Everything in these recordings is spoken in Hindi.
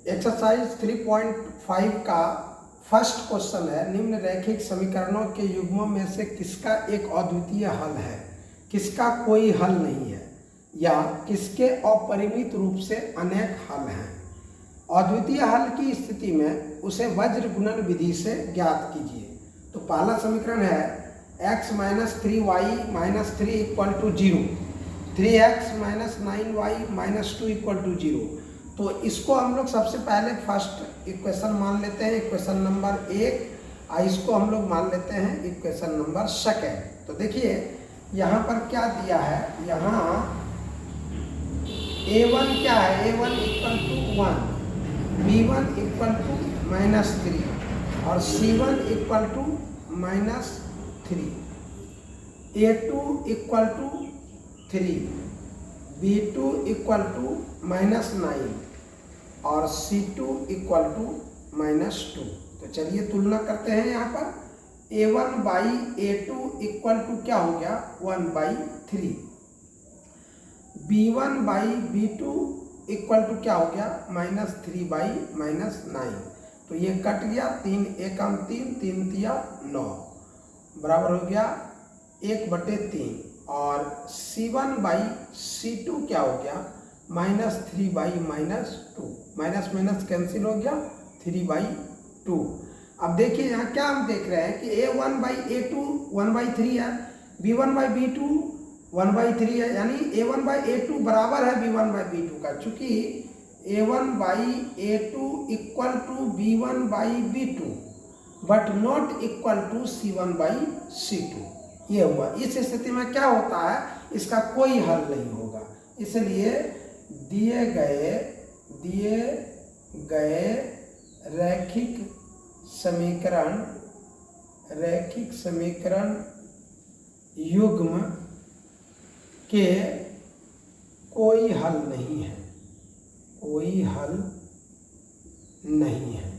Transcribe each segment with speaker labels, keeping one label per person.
Speaker 1: एक्सरसाइज 3.5 का फर्स्ट क्वेश्चन है, निम्न रैखिक समीकरणों के युग्मों में से किसका एक अद्वितीय हल है, किसका कोई हल नहीं है, या किसके अपरिमित रूप से अनेक हल हैं। अद्वितीय हल की स्थिति में उसे वज्र गुणन विधि से ज्ञात कीजिए। तो पहला समीकरण है x - 3y - 3 = 0, 3x - 9y - 2 = 0। तो इसको हम लोग सबसे पहले फर्स्ट इक्वेशन मान लेते हैं, इक्वेशन नंबर 1, और इसको हम लोग मान लेते हैं इक्वेशन नंबर 2। तो देखिए यहाँ पर क्या दिया है, यहाँ a1 क्या है, a1 = 1, b1 = -3 और c1 = -3, a2 = 3, b2 = -9 और c2 = -2। तो चलिए तुलना करते हैं। यहाँ पर a1/a2 = क्या हो गया, 1/3, b1/b2 = क्या हो गया, -3/-9। तो ये कट गया, 3 एकम 3, 3 तिया 9, बराबर हो गया 1/3। और c1/c2 क्या हो गया, -3/-2, माइनस माइनस कैंसिल हो गया, 3/2। अब देखिए यहाँ क्या हम देख रहे हैं कि a1/a2 1/3 है, b1/b2 1/3 है, यानी a1/a2 बराबर है b1/b2 का। चूंकि a1/a2 = b1/b2 but not equal to c1/c2, ये हुआ। इस स्थिति में क्या होता है, इसका कोई हल नहीं होगा। इसलिए दिए गए रैखिक समीकरण युग्म के कोई हल नहीं है, कोई हल नहीं है।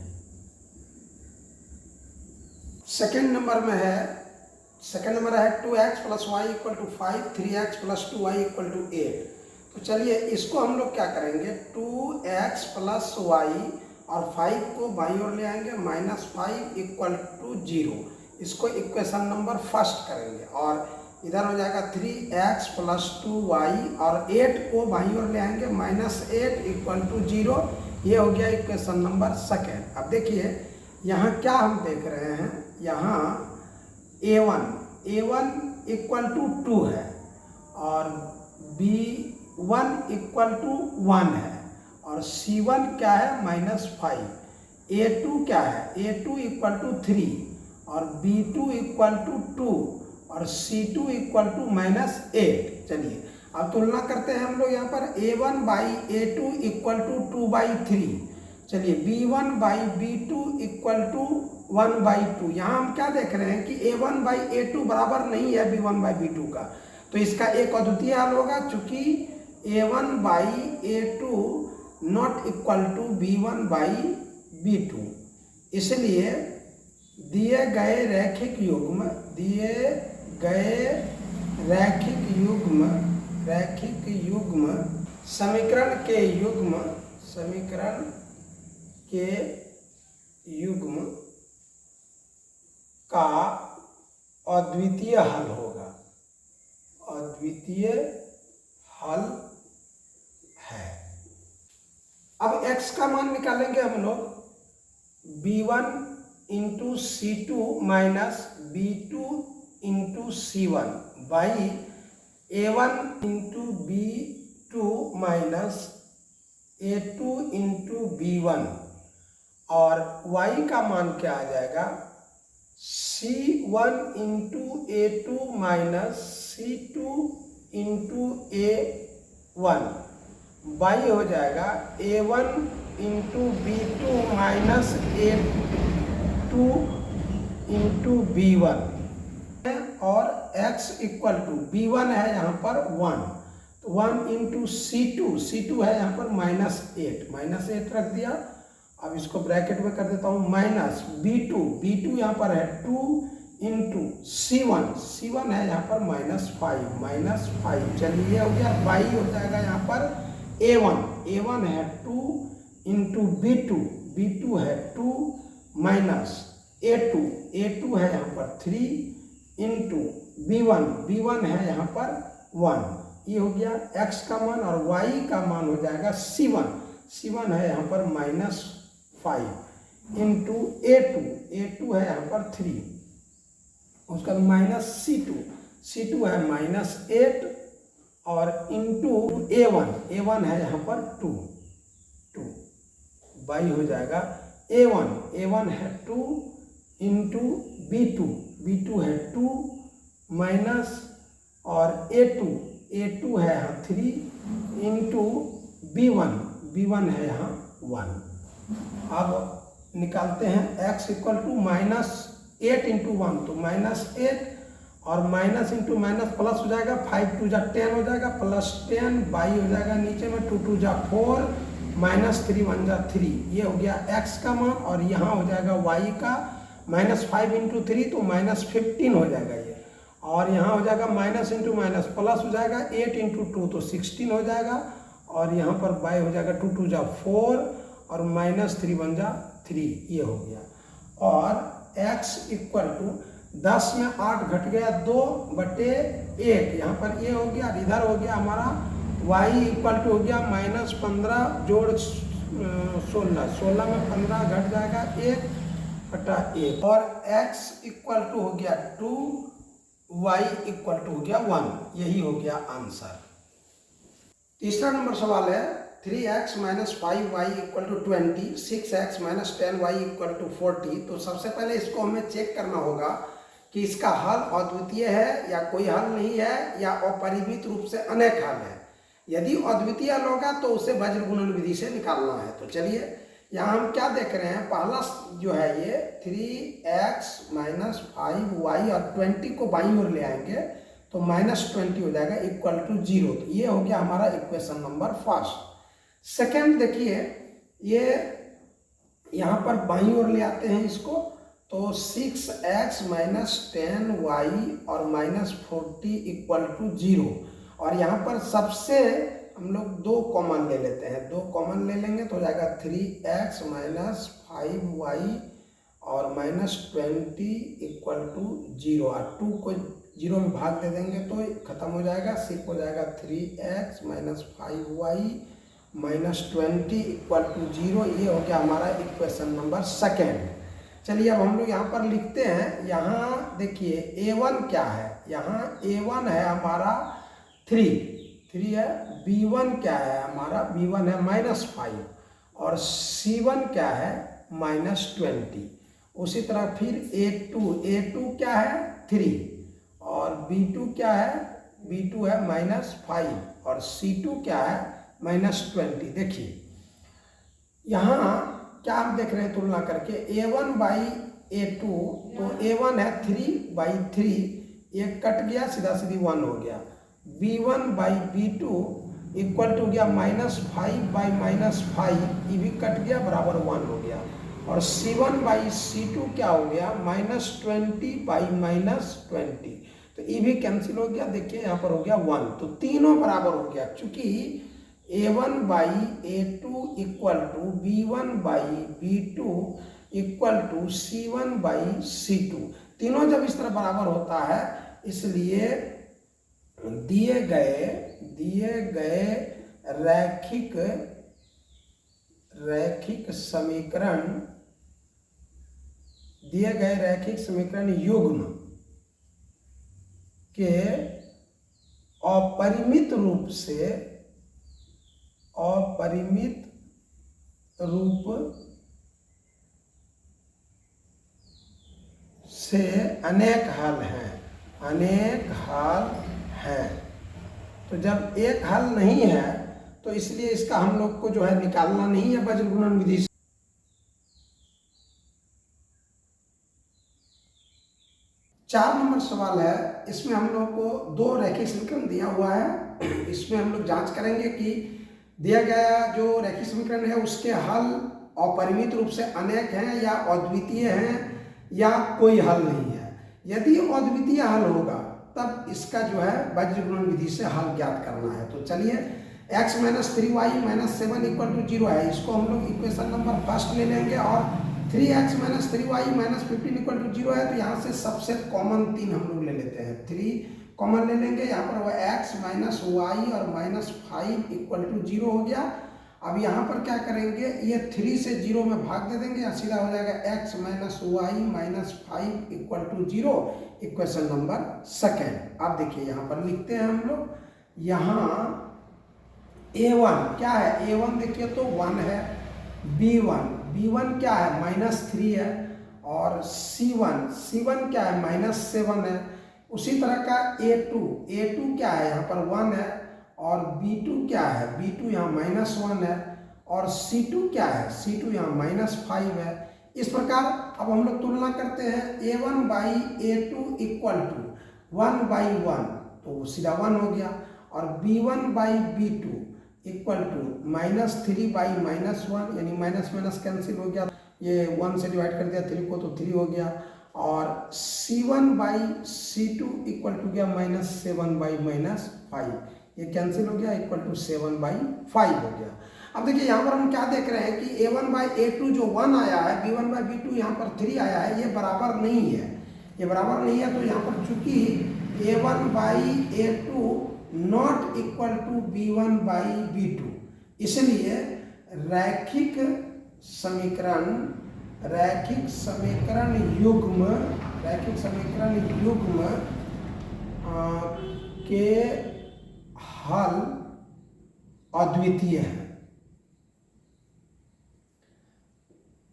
Speaker 1: सेकंड नंबर में है, सेकंड नंबर है 2x + y = 5, 3x + 2y = 8। तो चलिए इसको हम लोग क्या करेंगे, 2x + y और 5 को बाईं ओर ले आएंगे, -5 = 0। इसको इक्वेशन नंबर फर्स्ट करेंगे और इधर हो जाएगा 3x + 2y और 8 को बाईं ओर ले आएंगे, -8 = 0। ये हो गया इक्वेशन नंबर सेकेंड। अब देखिए यहाँ क्या हम देख रहे हैं, यहाँ a1 = 2 है और b1 = 1 है और c1 क्या है, -5, a2 क्या है, a2 = 3 और b2 = 2 और c2 = -8। चलिए अब तुलना करते हैं हम लोग। यहाँ पर a1/a2 = 2/3, चलिए b1/b2 = 1/2। यहाँ हम क्या देख रहे हैं कि a1/a2 बराबर नहीं है b1/b2 का, तो इसका एक अद्वितीय हल होगा। चूंकि a1/a2 not equal to b1/b2, इसलिए दिए गए रैखिक युग्म समीकरण के युग्म का अद्वितीय हल होगा, अद्वितीय हल है। अब x का मान निकालेंगे हम लोग, b1 × c2 - b2 × c1 by a1 × b2 - a2 × b1 और y का मान क्या आ जाएगा, c1 × a2 - c2 × a1 by हो जाएगा a1 × b2 - a2 × b1 और x = b1 है यहाँ पर 1, तो 1 × c2 है यहाँ पर -8 रख दिया। अब इसको ब्रैकेट में कर देता हूँ, -b2 यहाँ पर है 2 × c1 है यहाँ पर -5। चलिए हो गया, बाई हो जाएगा यहाँ पर a1 है 2 इंटू बी टू है 2 माइनस ए टू है यहाँ पर 3 इंटू बी वन है यहाँ पर 1। ये हो गया x का मान, और y का मान हो जाएगा C1 है यहाँ पर -5 इंटू ए टू है यहाँ पर 3, उसका माइनस C2 है -8, और इंटू A1 है यहाँ पर 2 y हो जाएगा A1 है 2 इंटू बी टू है 2 माइनस, और ए टू है यहाँ 3 इंटू बी वन है यहाँ 1। अब निकालते हैं x इक्वल टू -8 इंटू 1, तो -8, और माइनस इंटू माइनस प्लस हो जाएगा, 5 2 जा 10 हो जाएगा, +10 y हो जाएगा नीचे में 2 2 जा 4 -3 1 जा 3। ये हो गया x का मान, और यहाँ हो जाएगा y का -5 इंटू 3 तो -15 हो जाएगा ये, और यहाँ हो जाएगा माइनस इंटू माइनस प्लस हो जाएगा 8 इंटू 2 तो 16 हो जाएगा, और यहाँ पर y हो जाएगा 2 2 जा 4 और -3 1 जा 3। ये हो गया, और x इक्वल टू 10 में 8 घट गया 2/1, यहाँ पर ये हो गया, इधर हो गया हमारा y इक्वल टू हो गया -15 जोड़ 16 में 15 घट जाएगा 1/1, और x इक्वल टू हो गया 2, y इक्वल टू हो गया 1। यही हो गया आंसर। तीसरा नंबर सवाल है 3x - 5y equal to 20, 6x - 10y equal to 40। तो सबसे पहले इसको हमें चेक करना होगा कि इसका हल अद्वितीय है या कोई हल नहीं है, या अपरिमित रूप से अनेक हल है। यदि अद्वितीय हल होगा तो उसे वज्र गुणन विधि से निकालना है। तो चलिए यहाँ हम क्या देख रहे हैं, पहला जो है ये 3x - 5y, और 20 को बाईं ओर ले आएंगे तो -20 हो जाएगा इक्वल टू 0। तो ये हो गया हमारा इक्वेशन नंबर फर्स्ट। सेकंड देखिए, ये यहाँ पर बाईं ओर ले आते हैं इसको, तो 6x - 10y और -40 इक्वल टू 0, और यहाँ पर सबसे हम लोग 2 कॉमन ले लेते हैं, 2 कॉमन ले लेंगे तो हो जाएगा 3x - 5y और -20 इक्वल टू 0, और 2 को 0 में भाग दे देंगे तो खत्म हो जाएगा, सिर्फ हो जाएगा 3x - 5y -20 इक्वल टू 0। ये हो गया हमारा इक्वेशन नंबर सेकेंड। चलिए अब हम लोग यहाँ पर लिखते हैं, यहाँ देखिए a1 क्या है, यहाँ a1 है हमारा 3 है, b1 क्या है हमारा, b1 है -5, और c1 क्या है -20। उसी तरह फिर a2 क्या है 3, और b2 क्या है, b2 है -5, और c2 क्या है -20। देखिए यहाँ क्या हम देख रहे हैं तुलना करके, a1/a2, तो a1 है 3/3, एक कट गया, सीधा सीधी 1 हो गया। b1/b2 इक्वल टू गया -5/-5, ये भी कट गया, बराबर 1 हो गया, और c1/c2 क्या हो गया -20/-20, तो ये भी कैंसिल हो गया। देखिए यहाँ पर हो गया 1, तो तीनों बराबर हो गया, क्योंकि a1/a2 equal to b1/b2 equal to c1/c2। तीनों जब इस तरह बराबर होता है, इसलिए दिए गए रैखिक समीकरण युग्म के अपरिमित रूप से अनेक हल हैं। तो जब एक हल नहीं है तो इसलिए इसका हम लोग को जो है निकालना नहीं है वज्र गुणन विधि से। 4 नंबर सवाल है, इसमें हम लोग को 2 रैखिक समीकरण दिया हुआ है। इसमें हम लोग जांच करेंगे कि दिया गया जो रैखिक समीकरण है उसके हल अपरिमित रूप से अनेक हैं या अद्वितीय हैं या कोई हल नहीं है। यदि अद्वितीय हल होगा तब इसका जो है वज्र गुणन विधि से हल ज्ञात करना है। तो चलिए x minus 3y minus 7 equal to 0 है, इसको हम लोग इक्वेशन नंबर फर्स्ट ले लेंगे। और 3x minus 3y minus 15 equal to 0 है, तो यहाँ से सबसे कॉमन 3 हम लोग ले लेते हैं, 3 कॉमन ले लेंगे। यहाँ पर वो x माइनस वाई और माइनस 5 इक्वल टू 0 हो गया। अब यहाँ पर क्या करेंगे, ये 3 से 0 में भाग दे देंगे, सीधा हो जाएगा x minus y minus 5 equal to 0, equation number second. अब देखिए यहाँ पर लिखते हैं हम लोग, यहाँ a1 क्या है, a1 देखिए तो 1 है, b1 क्या है -3 है, और c1 क्या है -7 है। उसी तरह का a2 क्या है, यहाँ पर 1 है, और b2 क्या है, b2 यहाँ -1 है, और c2 क्या है, c2 यहाँ -5 है। इस प्रकार अब हम लोग तुलना करते हैं, a1 by a2 equal to 1 by 1, तो सीधा 1 हो गया, और b1 by b2 equal to -3 by -1, यानी माइनस माइनस कैंसिल हो गया, ये 1 से डिवाइड कर दिया 3 को, तो 3 हो गया, और c1 by c2 equal to गया -7 बाई -5, ये कैंसिल हो गया, इक्वल टू 7 बाई 5 हो गया। अब देखिए यहाँ पर हम क्या देख रहे हैं कि a1 बाई a2 जो 1 आया है, b1 बाई b2 यहाँ पर 3 आया है, ये बराबर नहीं है, ये बराबर नहीं है। तो यहाँ पर चूंकि a1 by a2 not equal to b1 by b2, इसलिए रैखिक समीकरण युग्म के हल अद्वितीय है।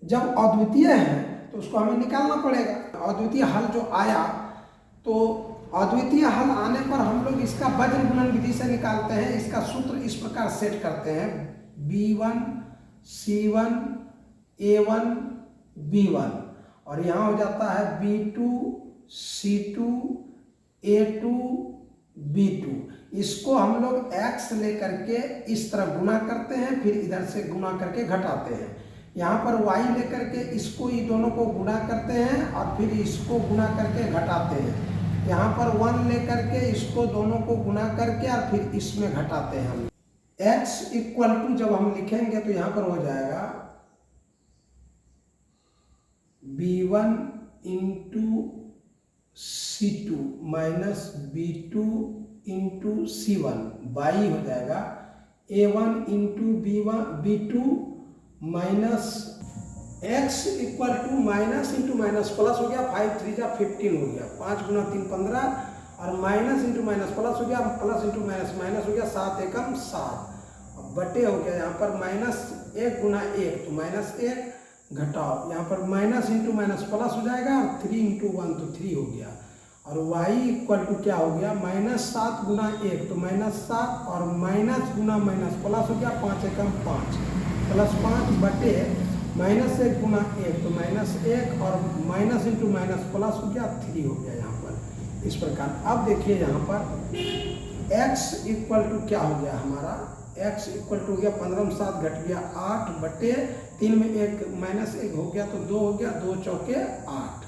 Speaker 1: जब अद्वितीय है तो उसको हमें निकालना पड़ेगा। अद्वितीय हल जो आया, तो अद्वितीय हल आने पर हम लोग इसका वज्र गुणन विधि से निकालते हैं। इसका सूत्र इस प्रकार सेट करते हैं, b1 c1 a1 b1, और यहाँ हो जाता है b2 c2 a2 b2। इसको हम लोग x लेकर के इस तरह गुना करते हैं, फिर इधर से गुना करके घटाते हैं। यहाँ पर y लेकर के इसको, ये दोनों को गुना करते हैं, और फिर इसको गुना करके घटाते हैं। यहाँ पर 1 लेकर के इसको दोनों को गुना करके और फिर इसमें घटाते हैं हम। x इक्वल टू जब हम लिखेंगे तो यहाँ पर हो जाएगा b1 into c2 minus b2 into c1 by हो जाएगा a1 into b2 minus x equal to minus into minus plus हो गया, 5 3 जा 15 हो गया, 5 गुना 3 15, और माइनस इंटू माइनस प्लस हो गया, प्लस इंटू माइनस माइनस हो गया, 7 एकम 7, बटे हो गया यहाँ पर -1 गुना 1 तो -1, घटाओ यहाँ पर माइनस इंटू माइनस प्लस हो जाएगा, और 3 इंटू 1 तो 3 हो गया, और y इक्वल टू क्या हो गया -7 गुना 1 तो -7, और माइनस गुना माइनस प्लस हो गया, 5 एकम 5 प्लस 5 बटे -1 गुना 1 तो -1, और माइनस इंटू माइनस प्लस हो गया, 3 हो गया यहाँ पर। इस प्रकार अब देखिए यहाँ पर x इक्वल टू क्या हो गया हमारा, x इक्वल टू हो गया 15 में 7 घट गया 8 बटे 3 में 1 -1 हो गया तो 2 हो गया, 2 चौके 8,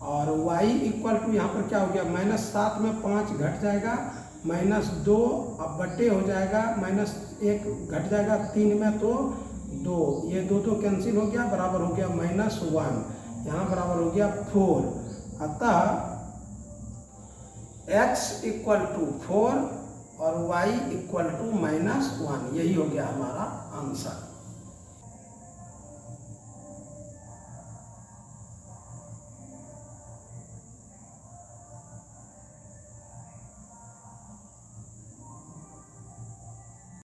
Speaker 1: और y इक्वल टू यहाँ पर क्या हो गया -7 में 5 घट जाएगा, -2, अब बटे हो जाएगा, -1 घट जाएगा 3 में तो 2, ये 2 कैंसिल हो गया, बराबर हो गया -1, यहाँ बराबर हो गया 4। अतः x इक्वल टू 4 और y इक्वल टू -1, यही हो गया हमारा आंसर।